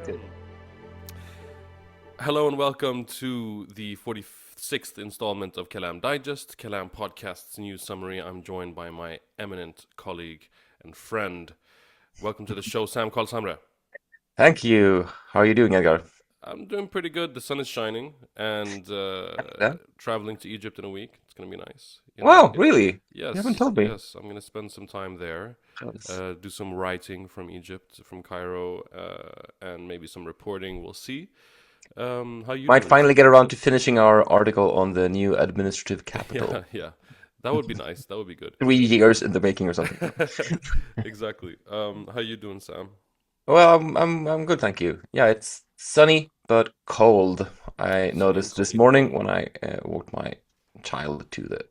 Good. Hello and welcome to the 46th installment of Kalam Digest, Kalam Podcast's news summary. I'm joined by my eminent colleague and friend. Welcome to the show, Sam Carl Samre. Thank you. How are you doing, Edgar? I'm doing pretty good. The sun is shining, and Yeah. traveling to Egypt in a week. It's gonna be nice. Wow, really? You haven't Yes, told me. yes. I'm gonna spend some time there, Jealous. do some writing from Egypt, from Cairo, and maybe some reporting. We'll see. How you Might doing? finally get around to finishing our article on the new administrative Yeah, capital. yeah. That would be nice. That would be good. 3 years in the making or something. Exactly. How you doing, Sam? Well, I'm good, thank you. Yeah, it's sunny but cold. I Sunny and noticed this cold. morning when I walked my child to the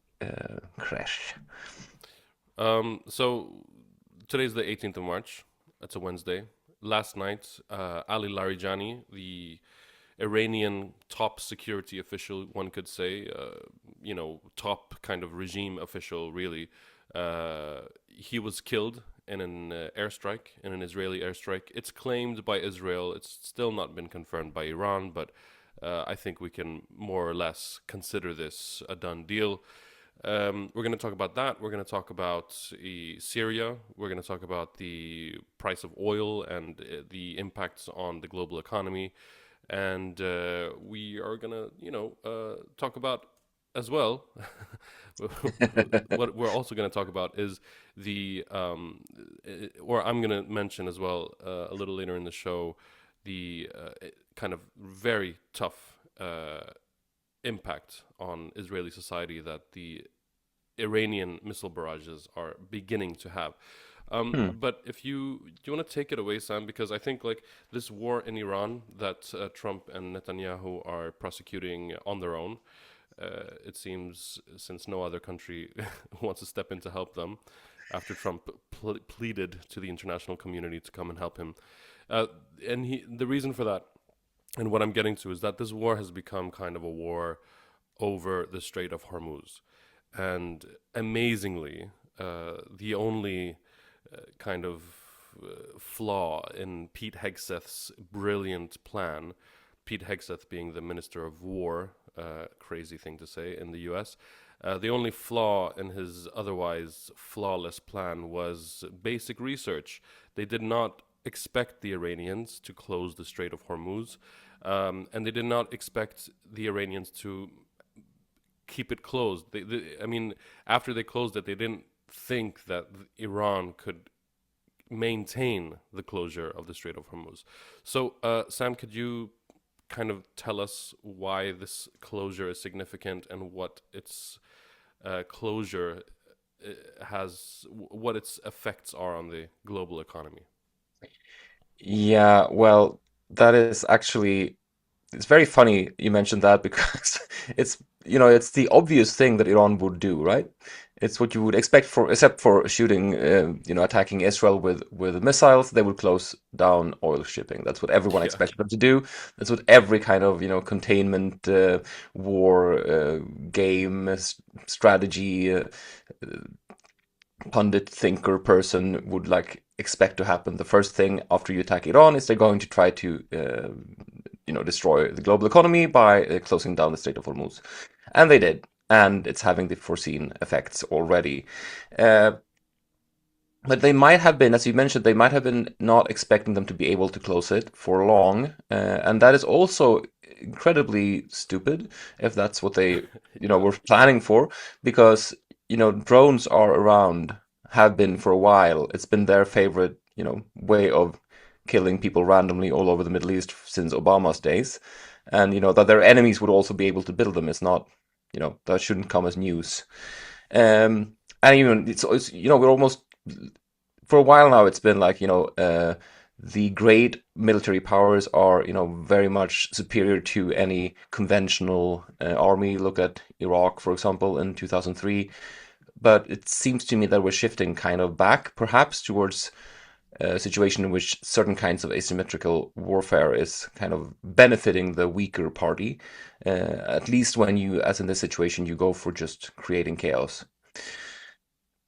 creche. So today's the 18th of March. It's a Wednesday. Last night, Ali Larijani, the Iranian top security official, one could say, top kind of regime official, really. He was killed in an airstrike, in an Israeli airstrike. It's claimed by Israel. It's still not been confirmed by Iran, but I think we can more or less consider this a done deal. We're going to talk about that. We're going to talk about Syria. We're going to talk about the price of oil and the impacts on the global economy. And we are going to, talk about as well. What we're also going to talk about is or I'm going to mention as well a little later in the show, the kind of very tough impact on Israeli society that the Iranian missile barrages are beginning to have. Hmm. But if you do you want to take it away, Sam, because I think like this war in Iran that Trump and Netanyahu are prosecuting on their own, it seems, since no other country wants to step in to help them after Trump pleaded to the international community to come and help him. Uh, and the reason for that, and what I'm getting to, is that this war has become kind of a war over the Strait of Hormuz. And amazingly, the only kind of flaw in Pete Hegseth's brilliant plan, Pete Hegseth being the Minister of War, crazy thing to say in the US, the only flaw in his otherwise flawless plan was basic research. They did not expect the Iranians to close the Strait of Hormuz, and they did not expect the Iranians to keep it closed. I mean, after they closed it, they didn't think that Iran could maintain the closure of the Strait of Hormuz. So, Sam, could you kind of tell us why this closure is significant and what its closure what its effects are on the global economy? Yeah, well, that is actually it's very funny you mentioned that because it's the obvious thing that Iran would do, right? It's what you would expect for, except for shooting, attacking Israel with missiles, they would close down oil shipping. That's what everyone Yeah, expected them to do. That's what every kind of, containment, war, game, strategy, pundit thinker person would like expect to happen. The first thing after you attack Iran is they're going to try to destroy the global economy by closing down the Strait of Hormuz, and they did, and it's having the foreseen effects already. Uh, but they might have been, as you mentioned, they might have been not expecting them to be able to close it for long, and that is also incredibly stupid if that's what they, yeah, were planning for, because drones are around, have been for a while. It's been their favorite, way of killing people randomly all over the Middle East since Obama's days, and that their enemies would also be able to build them is not, that shouldn't come as news. And even it's we're almost for a while now, it's been like, the great military powers are, very much superior to any conventional army. Look at Iraq, for example, in 2003. But it seems to me that we're shifting kind of back, perhaps, towards a situation in which certain kinds of asymmetrical warfare is kind of benefiting the weaker party. At least when you, as in this situation, you go for just creating chaos,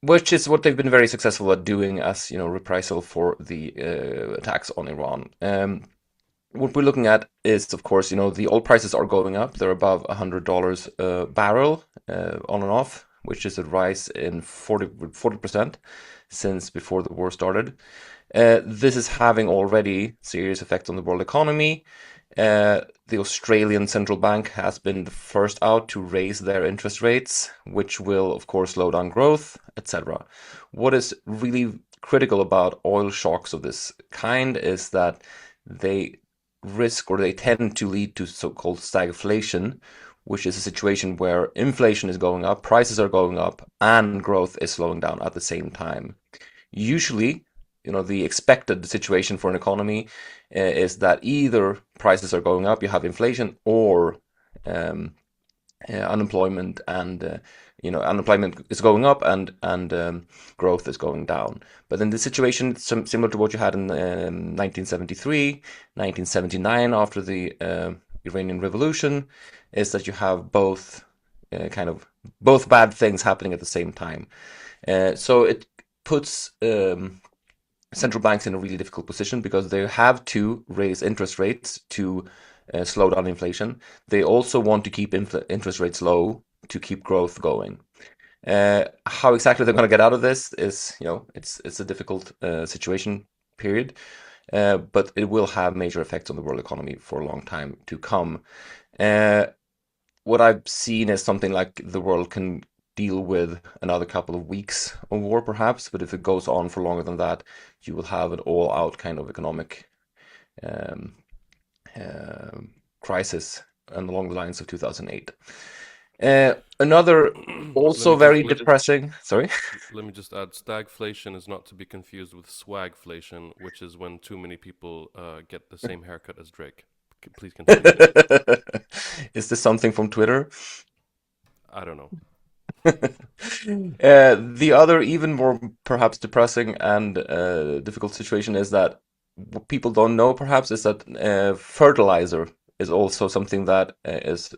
which is what they've been very successful at doing as reprisal for the attacks on Iran. what we're looking at is, of course, the oil prices are going up. They're above $100 a barrel, on and off, which is a rise in 40% since before the war started. This is having already serious effects on the world economy. The Australian central bank has been the first out to raise their interest rates, which will, of course, slow down growth, etc. What is really critical about oil shocks of this kind is that they risk or they tend to lead to so-called stagflation, which is a situation where inflation is going up, prices are going up, and growth is slowing down at the same time. Usually, the expected situation for an economy is that either prices are going up, you have inflation, or um, unemployment and unemployment is going up and growth is going down. But in this situation, it's similar to what you had in 1973, 1979 after the Iranian Revolution, is that you have kind of both bad things happening at the same time. So it puts central banks in a really difficult position because they have to raise interest rates to slow down inflation. They also want to keep interest rates low to keep growth going. How exactly they're going to get out of this is, it's a difficult situation period, but it will have major effects on the world economy for a long time to come. Uh, what I've seen is something like the world can deal with another couple of weeks of war, perhaps, but if it goes on for longer than that, you will have an all-out kind of economic um, crisis and along the lines of 2008. Another let also me just very depressing, sorry. let me just add, stagflation is not to be confused with swagflation, which is when too many people get the same haircut as Drake. Please continue. Is this something from Twitter? I don't know. The other, even more perhaps depressing and difficult situation is that what people don't know perhaps is that fertilizer is also something that is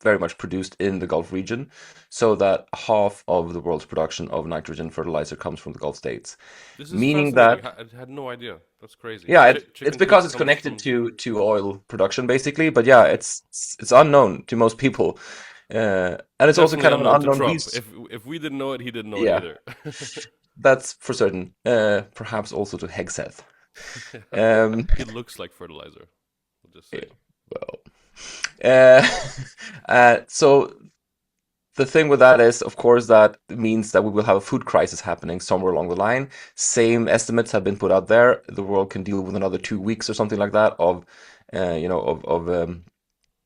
very much produced in the Gulf region, so that half of the world's production of nitrogen fertilizer comes from the Gulf states, This is meaning fascinating. that I had no idea. That's crazy. yeah, it's Chicken because feed it's comes connected from. to oil production basically, but yeah, it's unknown to most people, and it's also Definitely kind of an unknown to unknown Trump. resource. If we didn't know it, he didn't know it Yeah, either. that's for certain. Perhaps also to Hegseth. Um, He looks like fertilizer. I'll just yeah, say. well, uh, so the thing with that is, of course, that means that we will have a food crisis happening somewhere along the line. Same estimates have been put out there. The world can deal with another 2 weeks or something like that of,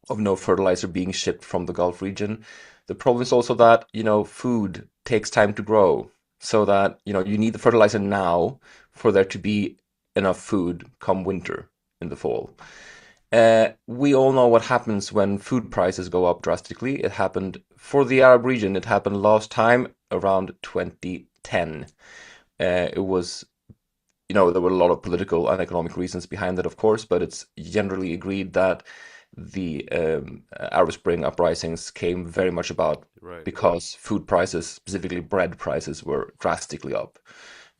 of no fertilizer being shipped from the Gulf region. The problem is also that, food takes time to grow, so that, you need the fertilizer now for there to be enough food come winter in the fall. We all know what happens when food prices go up drastically. It happened for the Arab region. It happened last time around 2010. It was, there were a lot of political and economic reasons behind it, of course, but it's generally agreed that the Arab Spring uprisings came very much about Right. because food prices, specifically bread prices, were drastically up,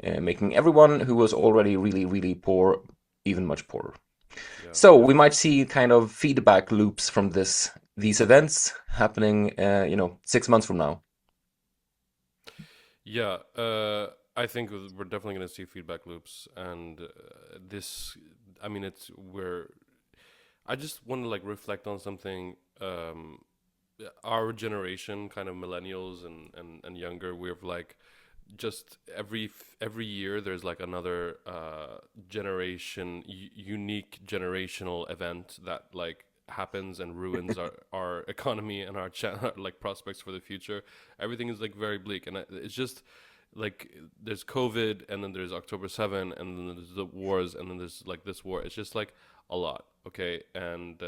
making everyone who was already really, really poor even much poorer. Yeah. So we might see kind of feedback loops from these events happening, 6 months from now. Yeah. I think we're definitely going to see feedback loops, and this. I mean, it's we're. I just want to like reflect on something. Our generation, kind of millennials and younger, we're like just every year there's like another generation unique generational event that like happens and ruins our economy and our like prospects for the future. Everything is like very bleak, and it's just like there's COVID, and then there's October 7, and then there's the wars, and then there's like this war. It's just like a lot, okay? And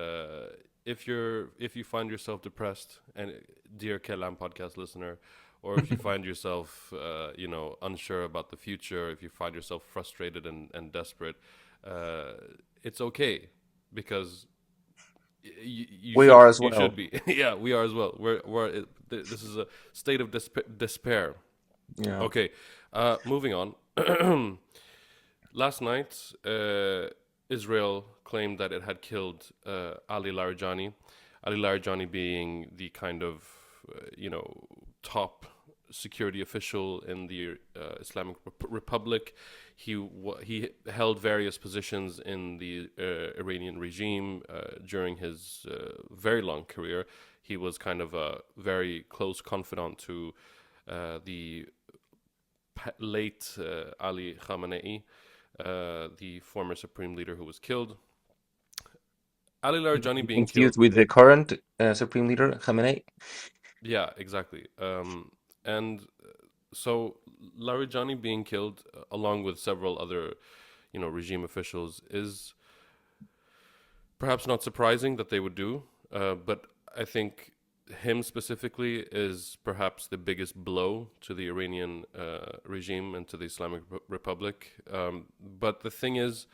if you find yourself depressed, and dear Kalam podcast listener, or if you find yourself, unsure about the future, if you find yourself frustrated and desperate, uh, it's okay, because We are as you should well. be. Yeah, we are as well. This is a state of despair. Yeah. Okay, moving on. Last night, Israel claimed that it had killed Ali Larijani. Ali Larijani being the kind of top security official in the Islamic Republic. He held various positions in the Iranian regime during his very long career. He was kind of a very close confidant to the late Ali Khamenei, the former supreme leader who was killed. Ali Larijani being killed. Confused with the current supreme leader, Khamenei. Yeah, exactly. And so Larijani being killed, along with several other, regime officials, is perhaps not surprising that they would do. But I think him specifically is perhaps the biggest blow to the Iranian regime and to the Islamic Republic. But the thing is,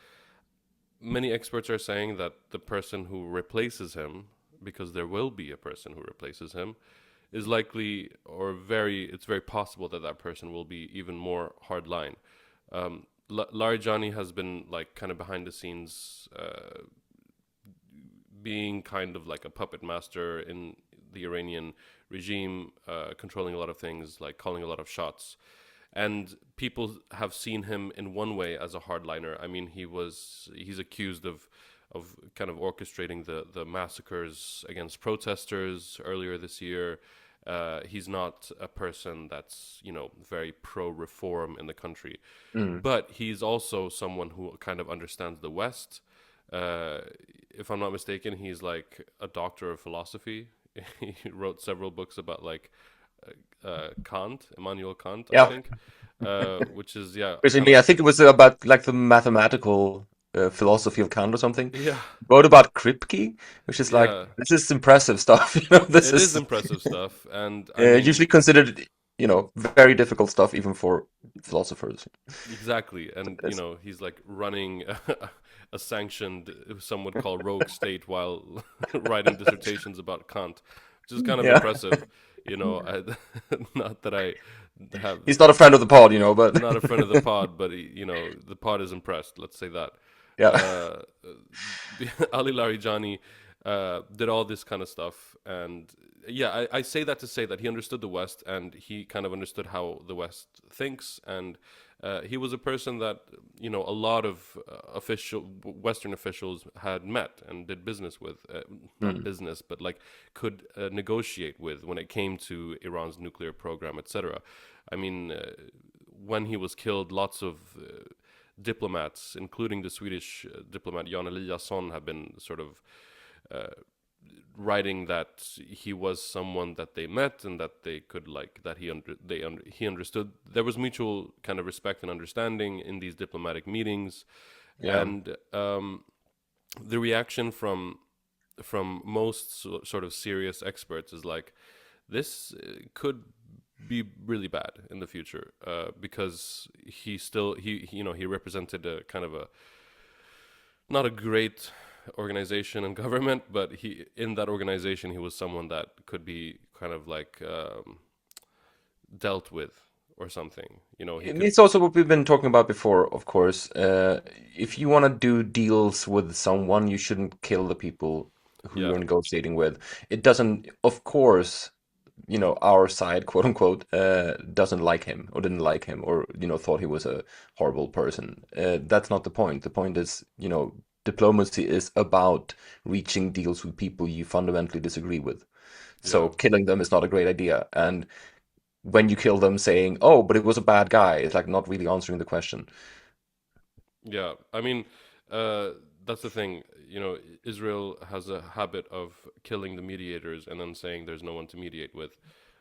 many experts are saying that the person who replaces him, because there will be a person who replaces him, is likely it's very possible that that person will be even more hardline. Larijani has been like kind of behind the scenes, being kind of like a puppet master in the Iranian regime, controlling a lot of things, like calling a lot of shots. And people have seen him in one way as a hardliner. I mean, he's accused of kind of orchestrating the massacres against protesters earlier this year. He's not a person that's very pro reform in the country, Mm. but he's also someone who kind of understands the West. Uh, if I'm not mistaken, he's like a doctor of philosophy. He wrote several books about like Kant, Immanuel Kant, I Yeah. think, which is kind Originally, of I think it was about like the mathematical philosophy of Kant or something. yeah, Wrote about Kripke, which is like yeah. this is impressive stuff. This It is is impressive stuff, and I mean usually considered, very difficult stuff even for philosophers. exactly, and It's- he's like running a sanctioned, some would call rogue state while writing dissertations about Kant, which is kind of yeah, impressive. Not that I have he's not a friend of the pod, but not a friend of the pod, but the pod is impressed. Let's say that. yeah, Uh, Ali Larijani did all this kind of stuff, and yeah, I say that to say that he understood the West, and he kind of understood how the West thinks, and he was a person that a lot of Western officials had met and did business with, not Mm. business, but like could negotiate with when it came to Iran's nuclear program, etc. I mean, when he was killed, lots of diplomats, including the Swedish diplomat Jan Eliasson, have been sort of uh, writing that he was someone that they met and that they could like that he understood. There was mutual kind of respect and understanding in these diplomatic meetings, Yeah. and the reaction from most sort of serious experts is like this could be really bad in the future, because he represented a kind of a not a great organization and government, but he in that organization he was someone that could be kind of like dealt with or something. He And could. it's also what we've been talking about before, of course. If you want to do deals with someone, you shouldn't kill the people who Yeah, you're negotiating with. It doesn't, of course, our side, quote unquote, doesn't like him or didn't like him or, thought he was a horrible person. That's not the point. The point is, diplomacy is about reaching deals with people you fundamentally disagree with. So yeah, killing them is not a great idea. And when you kill them saying, "Oh, but it was a bad guy," it's like not really answering the question. yeah. I mean, uh, that's the thing. Israel has a habit of killing the mediators and then saying there's no one to mediate with,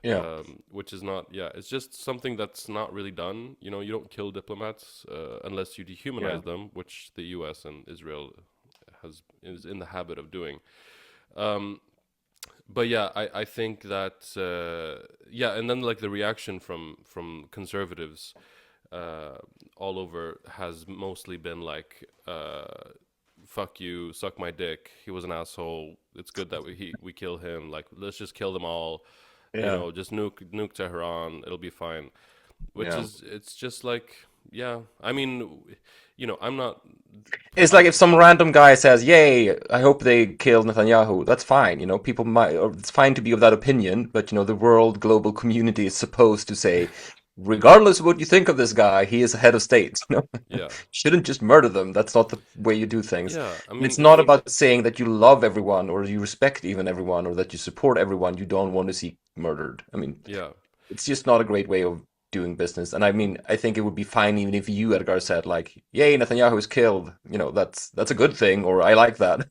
Yeah, which is not. Yeah, it's just something that's not really done. You don't kill diplomats unless you yeah. dehumanize them, which the U.S. and Israel is in the habit of doing. Um, but yeah, I think that yeah, and then like the reaction from conservatives uh, all over has mostly been like, "Fuck you, suck my dick. He was an asshole. It's good that we kill him. Like, let's just kill them all. Yeah, Just nuke Tehran. It'll be fine." Which yeah. is it's just like yeah. I mean, I'm not. It's I like if some random guy says, "Yay, I hope they killed Netanyahu." That's fine, people might, or it's fine to be of that opinion, but the world global community is supposed to say, regardless of what you think of this guy, he is a head of state. yeah, Shouldn't just murder them. That's not the way you do things. yeah. I And mean, it's not if about saying that you love everyone or you respect even everyone or that you support everyone you don't want to see murdered. I mean, yeah, it's just not a great way of doing business. And I mean, I think it would be fine even if you, Edgar, said like, "Yay, Netanyahu is killed." That's a good thing, or I like that.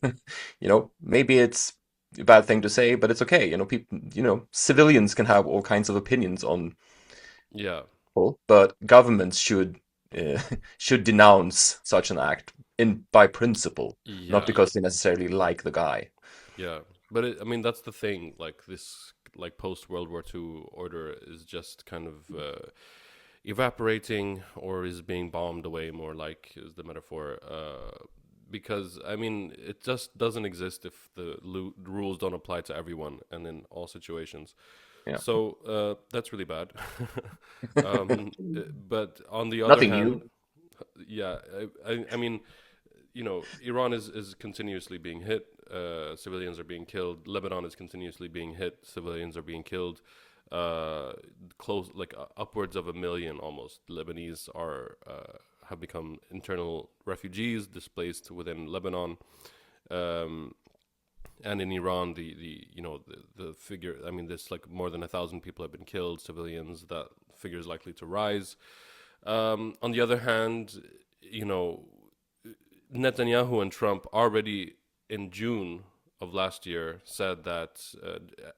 Maybe it's a bad thing to say, but it's okay. People, civilians can have all kinds of opinions on yeah, people, but governments should uh, should denounce such an act in by principle, not yeah, because they necessarily like the guy. yeah. But I mean, that's the thing. Like this, like post World War II order is just kind of evaporating, or is being bombed away. More like is the metaphor. Because I mean, it just doesn't exist if the rules don't apply to everyone and in all situations. Yeah. So that's really bad. But on the other Nothing hand, new. yeah, I mean, Iran is continuously being hit. Civilians are being killed. Lebanon is continuously being hit. Civilians are being killed. Close, like upwards of 1 million almost Lebanese are have become internal refugees displaced within Lebanon. Um, and in Iran, the figure. I mean, there's like more than 1,000 people have been killed, civilians. That figure is likely to rise. On the other hand, you know, Netanyahu and Trump already in June of last year said that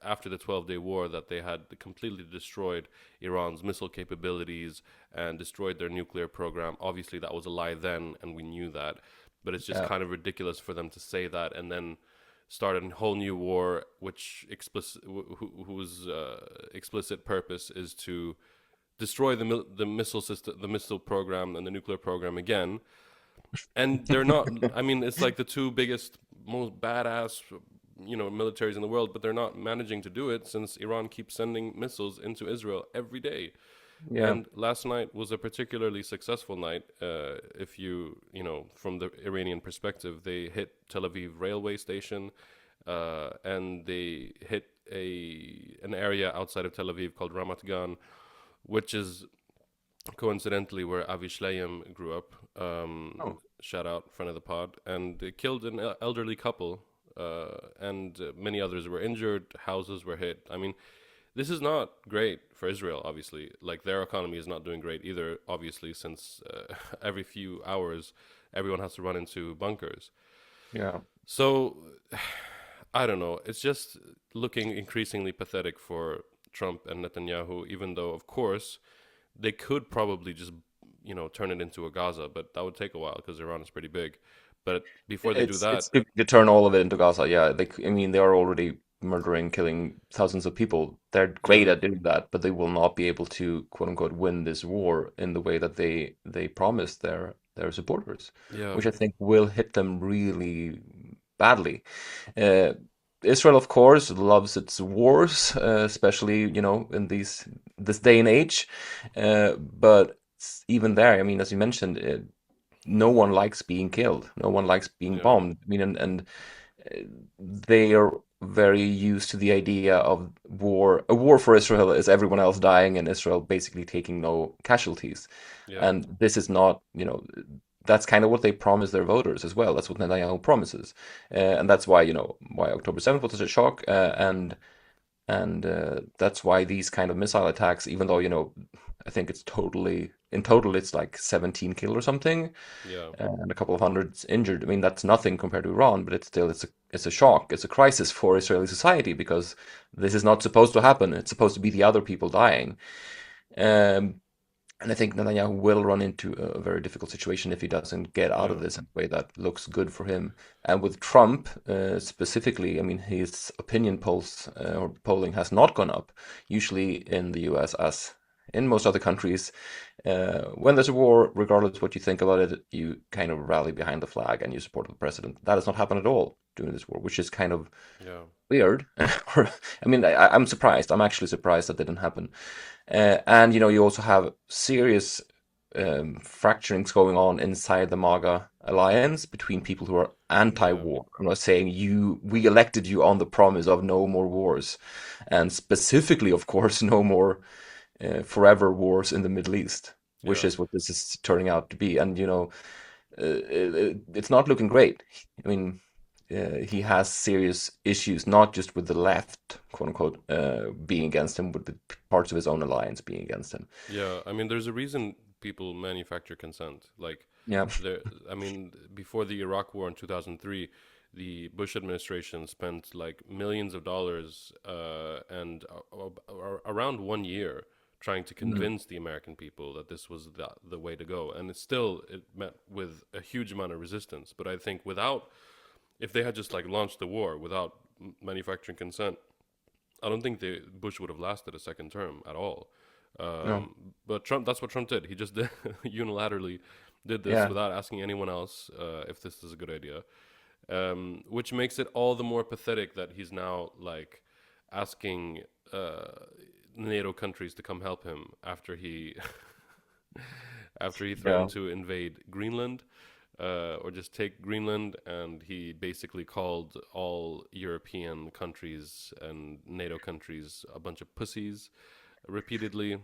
after the 12-day war that they had completely destroyed Iran's missile capabilities and destroyed their nuclear program. Obviously, that was a lie then, and we knew that. But it's just Yeah. kind of ridiculous for them to say that and then start a whole new war, which whose explicit purpose is to destroy the missile system, the missile program, and the nuclear program again. And they're not. I mean, it's like the two biggest, most badass, militaries in the world, but they're not managing to do it since Iran keeps sending missiles into Israel every day. Yeah. And last night was a particularly successful night. If from the Iranian perspective, they hit Tel Aviv railway station, and they hit an area outside of Tel Aviv called Ramat Gan, which is coincidentally where Avi Shleim grew up. Oh, Shout out, friend of the pod, and they killed an elderly couple, and many others were injured. Houses were hit. I mean, this is not great for Israel, obviously. Like, their economy is not doing great either, obviously, since every few hours everyone has to run into bunkers. yeah. So, I don't know. It's just looking increasingly pathetic for Trump and Netanyahu, even though, of course, they could probably just, turn it into a Gaza, but that would take a while because Iran is pretty big. But before they do It's that, to turn all of it into Gaza. Yeah, I mean, they are already murdering, killing thousands of people. They're yeah, great at doing that, but they will not be able to, quote unquote, win this war in the way that they promised their supporters, yeah, which I think will hit them really badly. Uh, Israel, of course, loves its wars, especially in this day and age. But even there, I mean, as you mentioned, no one likes being killed. No one likes being yeah, bombed. I mean, and uh, they are very used to the idea of war. A war for Israel is everyone else dying and Israel basically taking no casualties. yeah, And this is not, that's kind of what they promise their voters as well. That's what Netanyahu promises. And that's why, why October 7th was such a shock. And that's why these kind of missile attacks, even though, I think it's totally, in total, it's like 17 killed or something, yeah, and a couple of hundreds injured. I mean, that's nothing compared to Iran, but it's a shock. It's a crisis for Israeli society because this is not supposed to happen. It's supposed to be the other people dying. Um, and I think Netanyahu will run into a very difficult situation if he doesn't get out yeah, of this in a way that looks good for him. And with Trump specifically, I mean, his opinion polls or polling has not gone up. Usually in the US, as in most other countries, when there's a war, regardless of what you think about it, you kind of rally behind the flag and you support the president. That has not happened at all during this war, which is kind of yeah, weird. I mean, I'm surprised. I'm actually surprised that didn't happen. And you also have serious fracturings going on inside the MAGA alliance between people who are Yeah, anti-war. I'm not saying we elected you on the promise of no more wars, and specifically, of course, no more forever wars in the Middle East, which yeah. is what this is turning out to be. And it's not looking great. I mean, he has serious issues, not just with the left, quote unquote, being against him, but with parts of his own alliance being against him. Yeah, I mean, there's a reason people manufacture consent. Like, Yeah, there, I mean, before the Iraq War in 2003, the Bush administration spent like millions of dollars and around 1 year trying to mm, convince the American people that this was the way to go. And it met with a huge amount of resistance. But I think if they had just like launched the war without manufacturing consent, I don't think Bush would have lasted a second term at all. no, But that's what Trump did. He just unilaterally did this yeah, without asking anyone else if this is a good idea, which makes it all the more pathetic that he's now like asking NATO countries to come help him after he after he yeah, threatened to invade Greenland. Or just take Greenland, and he basically called all European countries and NATO countries a bunch of pussies repeatedly.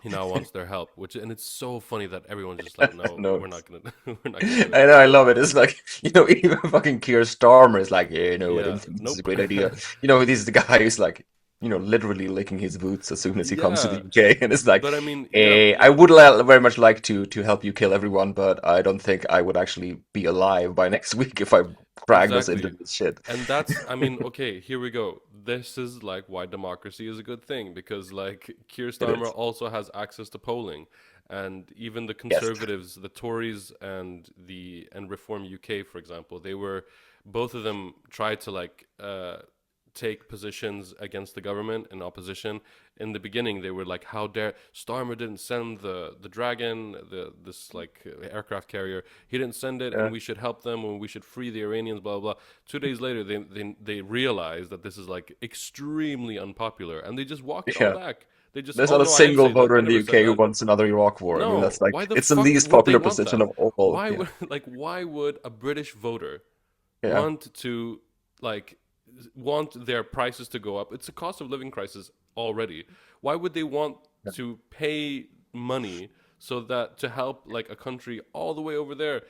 He now wants their help, and it's so funny that everyone's just like, no, no. we're not gonna, we're not gonna do it. I know, I love it. It's like, even fucking Keir Starmer is like, yeah, no, I don't Yeah, think this is a nope. great idea. This is the guy who's like, literally licking his boots as soon as he comes to the Yeah, UK, and it's like, but I mean, yeah, I would very much like to help you kill everyone, but I don't think I would actually be alive by next week if I dragged us into exactly. this shit. And that's, I mean, okay, here we go. This is like why democracy is a good thing, because like Keir It Starmer is. also has access to polling, and even the Yes. conservatives, the Tories and Reform UK, for example, they were both of them tried to like take positions against the government in opposition. In the beginning, they were like, "How dare Starmer didn't send the Dragon, this like aircraft carrier? He didn't send it, and Yeah. we should help them, and we should free the Iranians." Blah blah. 2 days later, they realized that this is like extremely unpopular, and they just walked it all Yeah. back. They just, There's oh not a no, I didn't single say that. voter I in the never said UK who that. wants another Iraq war. I mean, No, that's like, why the it's the fuck least would they popular want position that? of all. Why Yeah. would why would a British voter Yeah. want to like want their prices to go up? It's a cost of living crisis already. Why would they want Yeah. to pay money so that to help like a country all the way over there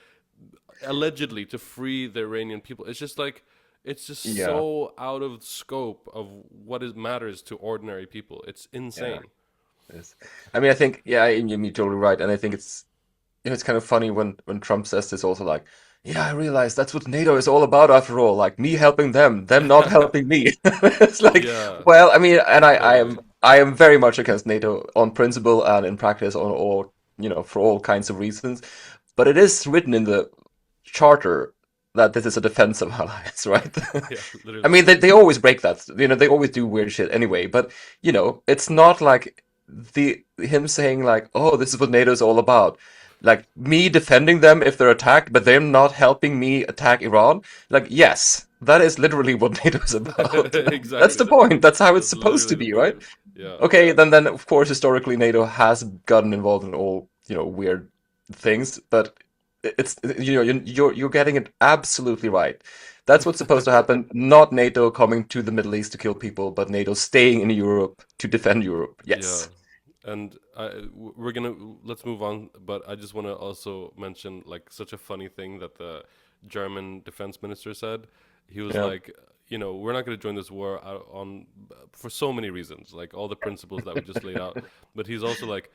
allegedly to free the Iranian people? It's just like it's just Yeah. so out of scope of what it matters to ordinary people. It's Yeah. insane. Yes. I mean, I think, yeah, you're totally right. And I think it's kind of funny when Trump says this also, like, yeah, I realize that's what NATO is all about after all, like me helping them not helping me. It's like, Yeah, well, I mean, and totally. I am very much against NATO on principle and in practice on all, for all kinds of reasons. But it is written in the charter that this is a defensive alliance, right? Yeah, I literally. mean, they always break that. They always do weird shit anyway. But it's not like the him saying like, "Oh, this is what NATO's all about." Like me defending them if they're attacked, but them not helping me attack Iran. Like, yes, that is literally what NATO is about. That's Exactly. the point. That's how it's That's supposed to literally the be, right? point. Yeah. Okay, then of course historically NATO has gotten involved in all weird things, but it's you're getting it absolutely right. That's what's supposed to happen. Not NATO coming to the Middle East to kill people, but NATO staying in Europe to defend Europe. Yeah. Yes. And we're gonna let's move on, but I just want to also mention like such a funny thing that the German defense minister said. He was Yeah. like, we're not going to join this war on for so many reasons, like all the principles that we just laid out. But he's also like,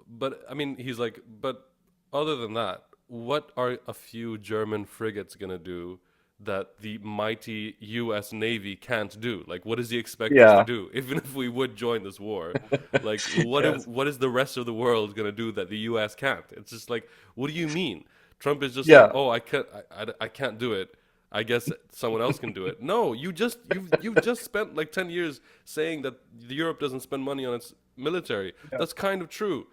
but I mean, he's like, but other than that, what are a few German frigates going to do that the mighty U.S. Navy can't do? Like, what does he expect us to Yeah. do? Even if we would join this war, like, Yes. what is the rest of the world gonna do that the U.S. can't? It's just like, what do you mean? Trump is just like, Yeah. oh, I can't do it. I guess someone else can do it. No, you've just spent like 10 years saying that Europe doesn't spend money on its military. Yeah. That's kind of true.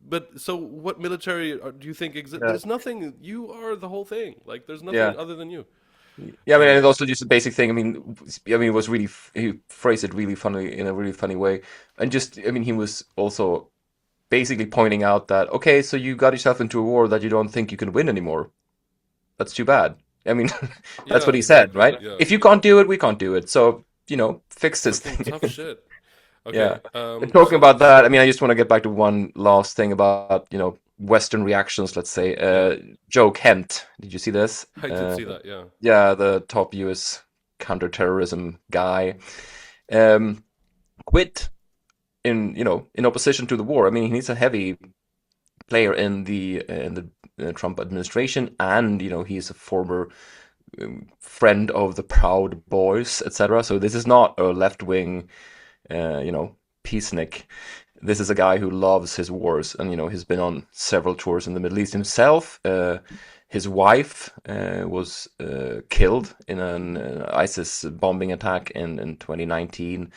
But so, what military do you think exists? Yeah. There's nothing. You are the whole thing. Like, there's nothing Yeah. other than you. Yeah, I mean, and it's Um, also just a basic thing. It was really he phrased it really funny in a really funny way, and just, I mean, he was also basically pointing out that, okay, so you got yourself into a war that you don't think you can win anymore. That's too bad. I mean, that's Yeah, what he said, exactly. right? Yeah. If you can't do it, we can't do it. So, fix this Fucking thing. tough shit. Okay. Yeah. And talking So about that, I mean, I just want to get back to one last thing about, Western reactions, let's say. yeah, Joe Kent, did you see this? I did see that. Yeah. Yeah, the top US counterterrorism guy, um, quit in opposition to the war. I mean, he's a heavy player in the Trump administration, and he's a former friend of the Proud Boys, etc. So this is not a left wing, peacenik. This is a guy who loves his wars, and he's been on several tours in the Middle East himself. His wife was killed in an ISIS bombing attack in 2019,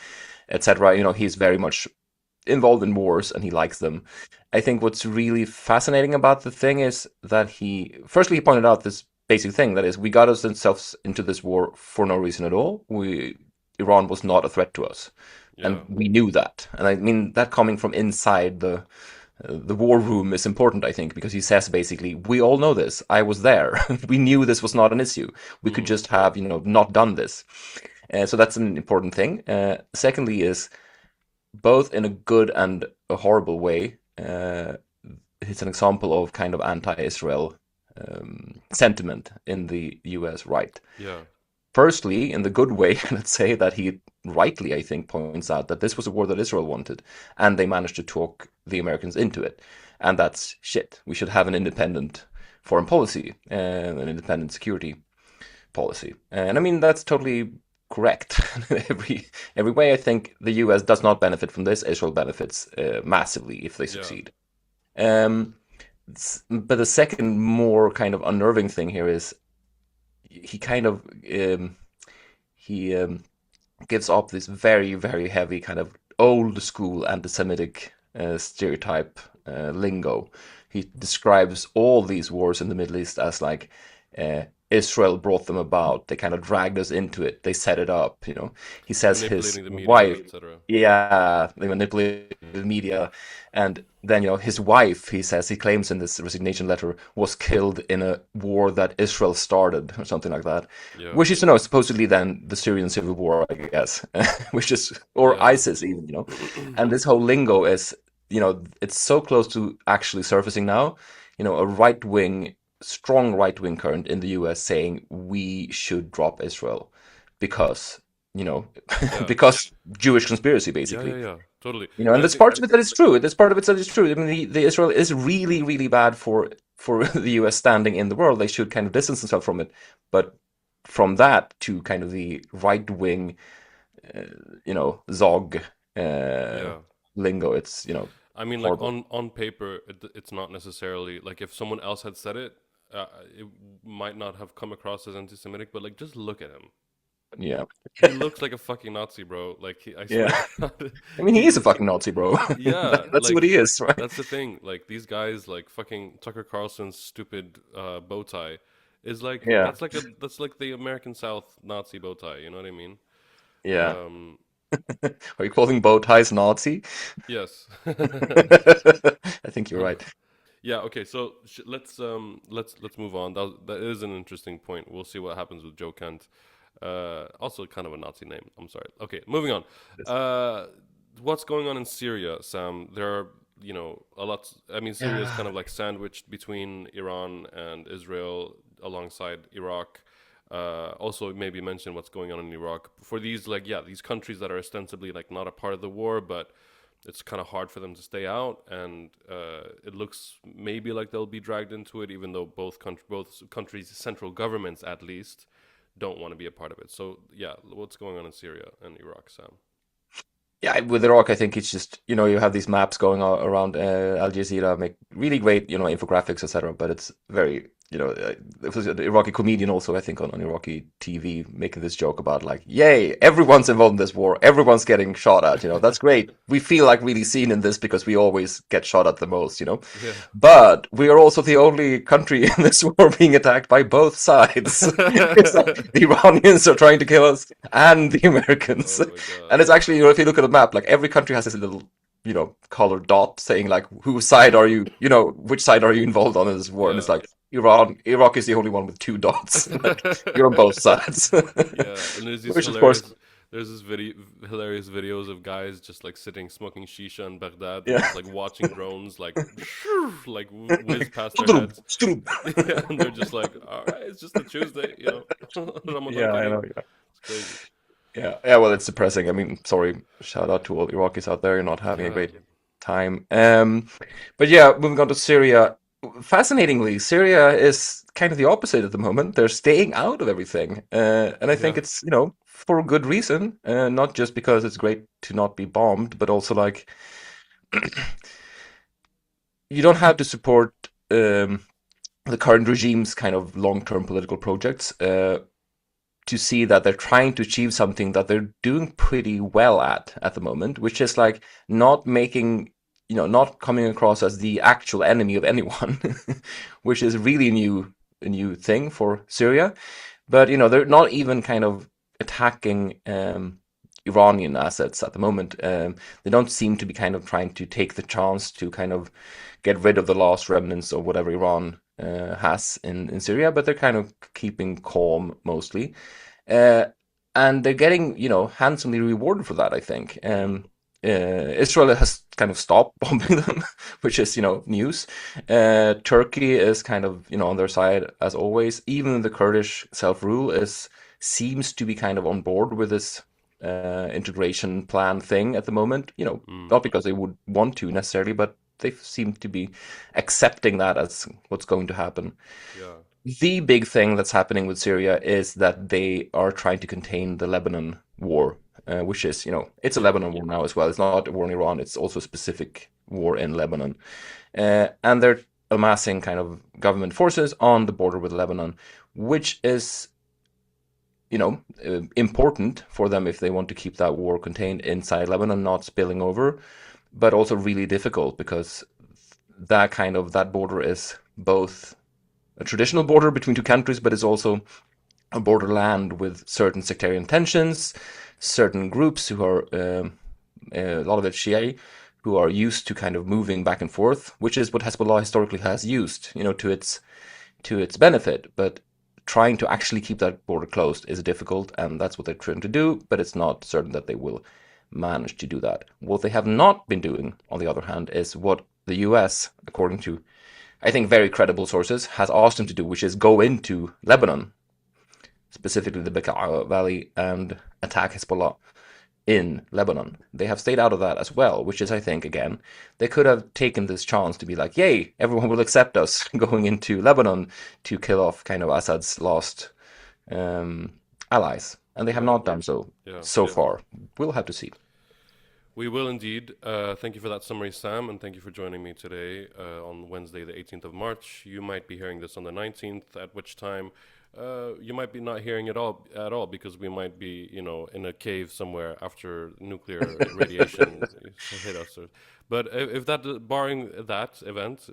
etc. He's very much involved in wars and he likes them. I think what's really fascinating about the thing is that he pointed out this basic thing, that is, we got ourselves into this war for no reason at all. Iran was not a threat to us, and Yeah. we knew that. And I mean that coming from inside the war room is important, I think, because he says basically, we all know this. I was there. We knew this was not an issue. We could Mm. just have, not done this. So that's an important thing. Secondly, is both in a good and a horrible way. It's an example of kind of anti-Israel sentiment in the U.S. right. Yeah. Firstly, in the good way, let's say that he rightly, I think, points out that this was a war that Israel wanted, and they managed to talk the Americans into it, and that's shit. We should have an independent foreign policy and an independent security policy, and I mean that's totally correct. every way, I think the U.S. does not benefit from this. Israel benefits massively if they Yeah. succeed. Um, but the second, more kind of unnerving thing here is he kind of he gives up this very very heavy kind of old school anti-Semitic stereotype lingo. He describes all these wars in the Middle East as like uh, Israel brought them about. They kind of dragged us into it. They set it up. He says his Manipulating the media, wife, etc. yeah, they manipulated the media, and then his wife. He says he claims in this resignation letter was killed in a war that Israel started or something like that, Yeah. which is supposedly then the Syrian civil war, I guess, which is or Yeah. ISIS even. And this whole lingo is it's so close to actually surfacing now. A right wing strong right wing current in the US saying we should drop Israel because, you know, Yeah. because Jewish conspiracy, Yeah. basically. Yeah. Yeah. Totally. And And I there's think. parts of it that is true. There's part of it that is true. I mean, the Israel is really, really bad for the US standing in the world. They should kind of distance themselves from it. But from that to kind of the right wing, uh, Zog uh, Yeah. lingo, it's, I mean, like horrible. on paper, it's not necessarily like if someone else had said it, it might not have come across as anti-Semitic. But like, just look at him. Yeah. He looks like a fucking Nazi, bro. Like, I swear Yeah. to God, I mean, he is a fucking Nazi, bro. yeah, That's what like he is, right? that's the thing. Like these guys, like fucking Tucker Carlson's stupid bow tie, is like Yeah. that's like the American South Nazi bow tie. You know what I mean? Yeah. Um, Are you calling bow ties Nazi? yes. I think you're right. Yeah. Okay. So let's move on. That is an interesting point. We'll see what happens with Joe Kent. Also kind of a Nazi name. I'm sorry. Okay. Moving on. Uh, what's going on in Syria, Sam? There are a lot. I mean, Syria is kind Yeah. of like sandwiched between Iran and Israel alongside Iraq. Also, maybe mention what's going on in Iraq for these these countries that are ostensibly like not a part of the war, but it's kind of hard for them to stay out, and it looks maybe like they'll be dragged into it, even though both countries' central governments, at least, don't want to be a part of it. So, yeah, what's going on in Syria and Iraq, Sam? Yeah, with Iraq, I think it's just, you have these maps going around Al Jazeera, make really great, infographics, etc. But it's very, it was an Iraqi comedian also, I think, on Iraqi TV making this joke about like, yay, everyone's involved in this war, everyone's getting shot at, that's great. We feel like really seen in this because we always get shot at the most. Yeah. But we are also the only country in this war being attacked by both sides. It's like the Iranians are trying to kill us and the Americans. Oh my god. And it's actually, if you look at the map, like every country has this little colored dot saying like, whose side are you, which side are you involved on in this war? And it's Yeah. like, Iraq is the only one with two dots. Like, you're on both sides. Yeah, and there's these Which, of course, hilarious, there's this video, hilarious videos of guys just like sitting smoking shisha in Baghdad and yeah. just like watching drones like like whiz past their heads. Yeah, and they're just like, all right, it's just a Tuesday, Ramadan Yeah, I Kareem. know. Yeah. It's crazy. Yeah, yeah. Well, it's depressing. I mean, sorry. Shout out to all Iraqis out there. You're not having a Yeah, great time. But yeah, moving on to Syria. Fascinatingly, Syria is kind of the opposite at the moment. They're staying out of everything, and I think yeah, it's for good reason. Not just because it's great to not be bombed, but also like you don't have to support the current regime's kind of long-term political projects. To see that they're trying to achieve something that they're doing pretty well at the moment, which is like not making, not coming across as the actual enemy of anyone, which is really a new thing for Syria. But they're not even kind of attacking Iranian assets at the moment. They don't seem to be kind of trying to take the chance to kind of get rid of the last remnants of whatever Iran has in Syria, but they're kind of keeping calm mostly. Uh, and they're getting, handsomely rewarded for that, I think. Israel has kind of stopped bombing them, which is, news. Turkey is kind of, on their side as always. Even the Kurdish self-rule seems to be kind of on board with this integration plan thing at the moment. mm, Not because they would want to necessarily, but they seem to be accepting that as what's going to happen. yeah, The big thing that's happening with Syria is that they are trying to contain the Lebanon war, which is, it's a yeah, Lebanon war now as well. It's not a war in Iran, it's also a specific war in Lebanon. And they're amassing kind of government forces on the border with Lebanon, which is, important for them if they want to keep that war contained inside Lebanon, not spilling over, but also really difficult because that border is both a traditional border between two countries, but it's also a borderland with certain sectarian tensions, certain groups who are a lot of it Shia, who are used to kind of moving back and forth, which is what Hezbollah historically has used, to its benefit. But trying to actually keep that border closed is difficult, and that's what they're trying to do. But it's not certain that they will manage to do that. What they have not been doing, on the other hand, is what the U.S., according to I think very credible sources, has asked them to do, which is go into Lebanon, specifically the Bekaa Valley, and attack Hezbollah in Lebanon. They have stayed out of that as well, which is, I think, again, they could have taken this chance to be like, yay, everyone will accept us going into Lebanon to kill off kind of Assad's last um, allies. And they have yeah, not done so yeah. so far. We'll have to see. We will indeed. Thank you for that summary, Sam, and thank you for joining me today on Wednesday, the 18th of March. You might be hearing this on the 19th, at which time you might be not hearing it all at all because we might be, in a cave somewhere after nuclear radiation hit us. But if that, barring that event,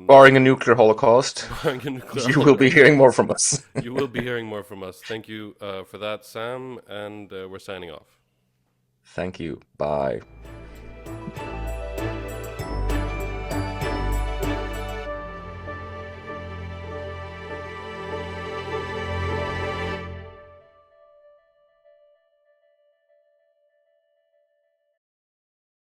Barring a nuclear holocaust, barring a nuclear you will be holocaust, hearing more from us. you will be hearing more from us. Thank you for that, Sam, and we're signing off. Thank you. Bye.